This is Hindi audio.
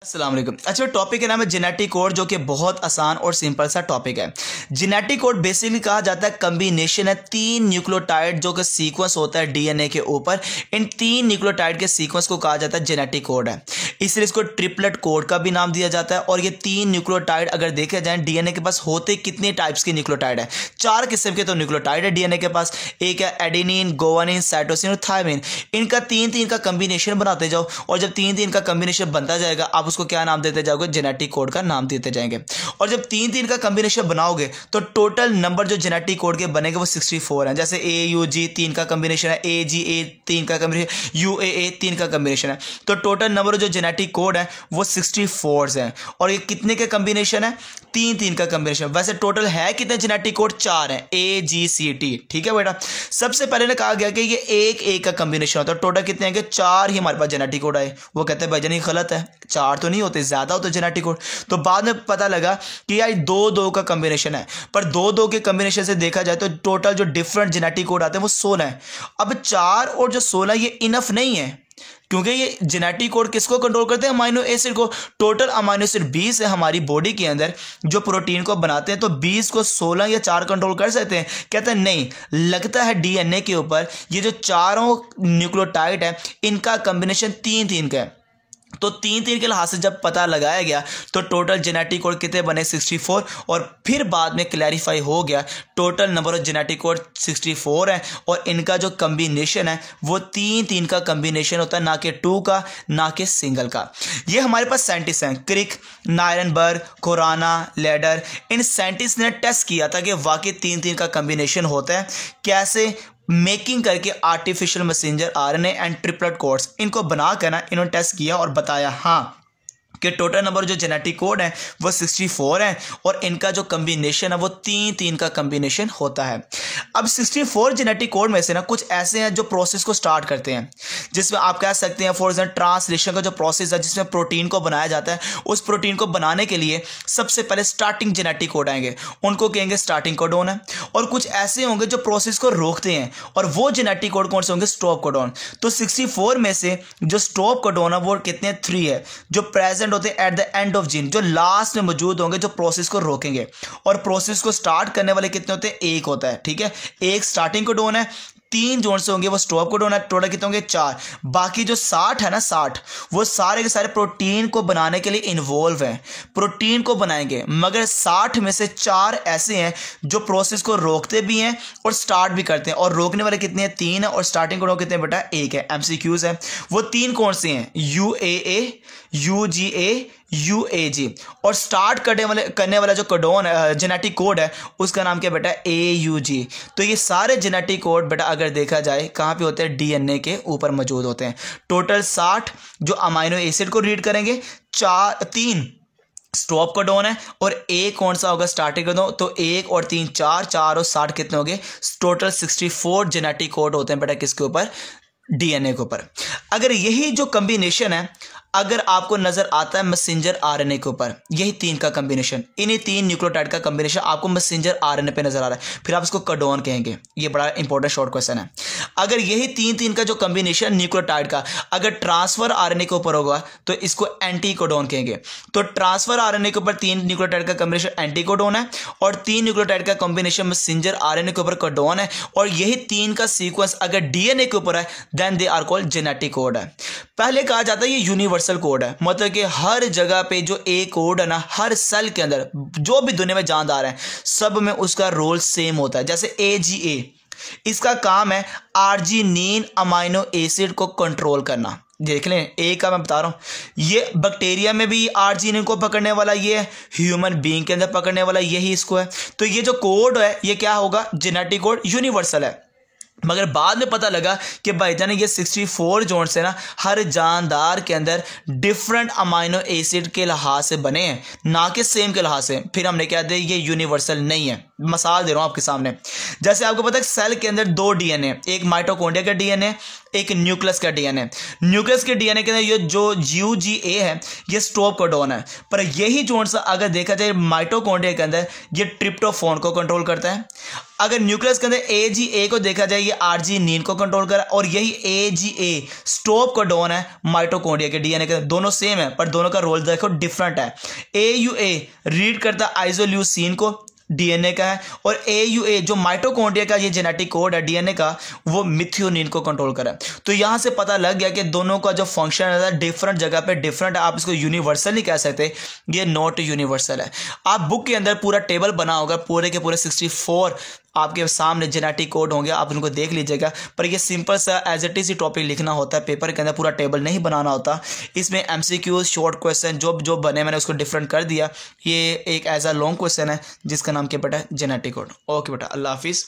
अस्सलाम वालेकुम। अच्छा, टॉपिक का नाम है जेनेटिक कोड, जो कि बहुत आसान और सिंपल सा टॉपिक है। जेनेटिक कोड बेसिकली कहा जाता है कम्बिनेशन है तीन न्यूक्लियोटाइड जो कि सीक्वेंस होता है डीएनए के ऊपर। इन तीन न्यूक्लियोटाइड के सीक्वेंस को कहा जाता है जेनेटिक कोड है, इसलिए इसको ट्रिपलेट कोड का भी नाम दिया जाता है। और ये तीन न्यूक्लियोटाइड अगर देखे जाए डीएनए के पास होते कितने टाइप्स के न्यूक्लियोटाइड है, चार किस्म के तो न्यूक्लियोटाइड है डीएनए के पास। एक है एडेनिन, गुआनिन, साइटोसिन और थायमिन। इनका तीन तीन का कम्बिनेशन बनाते जाओ और जब तीन तीन का कम्बिनेशन बनता जाएगा आप उसको क्या नाम देते जाओगे, जेनेटिक कोड का नाम देते जाएंगे। और जब तीन तीन का कम्बिनेशन बनाओगे तो टोटल नंबर जो जेनेटिक कोड के बनेंगे वो 64 है। जैसे AUG तीन का कम्बिनेशन है, AGA तीन का कम्बिनेशन, UAA तीन का कम्बिनेशन है। तो टोटल नंबर जो जेनेटिक कोड है वो 64 है। और ये कितने के कम्बिनेशन है, तीन तीन का कम्बिनेशन। वैसे टोटल है कितने जेनेटिक कोड, 4 है, AGCT। ठीक है बेटा, सबसे पहले ने कहा गया कि ये एक एक का कम्बिनेशन होता है। टोटल कितने हैं, 4 ही हमारे पास जेनेटिक कोड आए। वो कहते हैं भाईजान ये गलत है, 4 तो नहीं होते, ज्यादा होते जेनेटिक कोड। तो बाद में पता लगा कि यार 2-2 का कम्बिनेशन है, पर 2-2 के कम्बिनेशन से देखा जाए तो टोटल जो डिफरेंट जेनेटिक कोड आते हैं वो 16 है। अब 4 और जो 16 ये इनफ नहीं है, क्योंकि ये जेनेटिक कोड किसको कंट्रोल करते हैं, अमाइनो एसिड को। टोटल अमाइनो एसिड 20 है हमारी बॉडी के अंदर जो प्रोटीन को बनाते हैं, तो 20 को 16 या 4 कंट्रोल कर सकते हैं। कहते हैं नहीं, लगता है डीएनए के ऊपर ये जो चारों न्यूक्लियोटाइड है इनका कॉम्बिनेशन तीन तीन का है। तो तीन तीन के लिहाज से जब पता लगाया गया तो टोटल जेनेटिक कोड कितने बने, 64। और फिर बाद में क्लैरिफाई हो गया total number of genetic code 64 है और इनका जो कम्बिनेशन है वो तीन तीन का कम्बिनेशन होता है, ना कि 2 का, ना कि सिंगल का। ये हमारे पास साइंटिस्ट हैं, क्रिक, नायरनबर्ग, कोराना, लेडर। इन साइंटिस्ट ने टेस्ट किया था कि वाकई तीन तीन का कम्बिनेशन होता है। कैसे? मेकिंग करके artificial messenger RNA and triplet codes इनको बना कर ना इन्होंने टेस्ट किया और बताया हाँ कि टोटल नंबर जो जेनेटिक कोड है वो 64 है और इनका जो कम्बिनेशन है वो तीन तीन का कम्बिनेशन होता है। अब 64 जेनेटिक कोड में से ना कुछ ऐसे हैं जो प्रोसेस को स्टार्ट करते हैं, जिसमें आप कह सकते हैं फॉर एग्जाम्पल ट्रांसलेशन का जो प्रोसेस है जिसमें प्रोटीन को बनाया जाता है, उस प्रोटीन को बनाने के लिए सबसे पहले स्टार्टिंग जेनेटिक कोड आएंगे, उनको कहेंगे स्टार्टिंग कोडोन है। और कुछ ऐसे होंगे जो प्रोसेस को रोकते हैं और वो जेनेटिक कोड कौन से होंगे, स्टॉप कोडोन। तो 64 में से जो स्टॉप कोडोन है वो कितने, 3 है, जो प्रेजेंट होते हैं at the end of gene, जो लास्ट में मौजूद होंगे, जो प्रोसेस को रोकेंगे। और प्रोसेस को स्टार्ट करने वाले कितने होते हैं, एक होता है। ठीक है, एक स्टार्टिंग कोडोन है, 3 जोन से होंगे वो स्टॉप कोडोन है। टोटल कितने होंगे, 4। बाकी जो 60 है ना, 60 वो सारे के सारे प्रोटीन को बनाने के लिए इन्वॉल्व हैं, प्रोटीन को बनाएंगे। मगर 60 में से 4 ऐसे हैं जो प्रोसेस को रोकते भी हैं और स्टार्ट भी करते हैं। और रोकने वाले कितने हैं, 3 है। और स्टार्टिंग कोडोन कितने बेटा, 1 है। MCQs है वो 3 कौन से हैं, UAA, UGA, UAG। और स्टार्ट करने वाला जो कोडोन जेनेटिक कोड है उसका नाम क्या बेटा, AUG। तो ये सारे जेनेटिक कोड बेटा अगर देखा जाए कहाँ पे होते हैं, डीएनए के ऊपर मौजूद होते हैं। टोटल 60 जो अमाइनो एसिड को रीड करेंगे, 3 स्टॉप कोडोन है और एक कौन सा होगा, स्टार्टिंग कोडोन। तो 1 और 3 4, 4 और 60 कितने हो गए, टोटल 64 जेनेटिक कोड होते हैं बेटा किसके ऊपर, डीएनए के ऊपर। अगर यही जो कम्बिनेशन है अगर आपको नजर आता है मैसेंजर आरएनए के ऊपर, यही 3 का कम्बिनेशन, इन्हीं 3 न्यूक्लियोटाइड का कम्बिनेशन आपको मैसेंजर आरएनए पे नजर आ रहा है, फिर आप इसको कोडोन कहेंगे। ये बड़ा इंपॉर्टेंट शॉर्ट क्वेश्चन है। अगर यही 3-3 का जो कम्बिनेशन न्यूक्लियोटाइड का अगर ट्रांसफर आरएनए के ऊपर होगा तो इसको एंटी कोडोन कहेंगे। तो ट्रांसफर आरएनए के ऊपर 3 न्यूक्लियोटाइड का कम्बिनेशन एंटी कोडोन है और 3 न्यूक्लियोटाइड का कम्बिनेशन मैसेंजर आरएनए के ऊपर कोडोन है। और यही 3 का सीक्वेंस अगर डीएनए के ऊपर है then they are called genetic code है। पहले कहा जाता है ये यूनिवर्सल कोड है, मतलब कि हर जगह पे जो एक कोड है ना, हर सेल के अंदर जो भी दुनिया में जानदार है सब में उसका रोल सेम होता है। जैसे AGA, इसका काम है आर्जिनिन अमाइनो एसिड को कंट्रोल करना। देख लें, एक का मैं बता रहा हूं, ये बैक्टीरिया में भी आर्जिनिन को पकड़ने वाला ये है, ह्यूमन बीइंग के अंदर पकड़ने वाला यही इसको है। तो ये जो कोड है ये क्या होगा, जेनेटिक कोड यूनिवर्सल है। मगर बाद में पता लगा कि भाईजान ये 64 जोन से ना हर जानदार के अंदर डिफरेंट अमाइनो एसिड के लिहाज से बने हैं, ना कि सेम के लिहाज से। फिर हमने क्या दिया, ये यूनिवर्सल नहीं है। मिसाल दे रहा हूँ आपके सामने। जैसे आपको पता है सेल के अंदर 2 डीएनए, एक माइटोकॉन्ड्रिया का डीएनए, एक न्यूक्लियस का डीएनए। न्यूक्लियस के डीएनए के अंदर ये जो यूजीए है ये स्टॉप कोडॉन है, पर यही जोन सा अगर देखा जाए माइटोकॉन्ड्रिया के अंदर ये ट्रिप्टोफान को कंट्रोल करता है। अगर न्यूक्लियस के अंदर एजीए को देखा जाए ये आर्जिनिन को कंट्रोल कर, और यही एजीए स्टॉप कोडॉन है माइटोकॉन्ड्रिया के डीएनए के अंदर। दोनों सेम है पर दोनों का रोल देखो डिफरेंट है। एयूए रीड करता है आइसोल्यूसिन को, डीएनए का है, और एयूए जो माइटोकॉन्ड्रिया का ये जेनेटिक कोड है डीएनए का वो मिथ्योनिन को कंट्रोल करे। तो यहां से पता लग गया कि दोनों का जो फंक्शन है डिफरेंट जगह पे डिफरेंट है। आप इसको यूनिवर्सल नहीं कह सकते, ये नॉट यूनिवर्सल है। आप बुक के अंदर पूरा टेबल बना होगा, पूरे के पूरे 64 आपके सामने जेनेटिक कोड होंगे, आप उनको देख लीजिएगा। पर ये सिंपल सा एज इट इज ही टॉपिक लिखना होता है, पेपर के अंदर पूरा टेबल नहीं बनाना होता। इसमें एमसीक्यूज शॉर्ट क्वेश्चन जो बने मैंने उसको डिफरेंट कर दिया। ये एक एज अ लॉन्ग क्वेश्चन है जिसका नाम क्या बेटा जेनेटिक कोड। ओके बेटा, अल्लाह हाफिज़।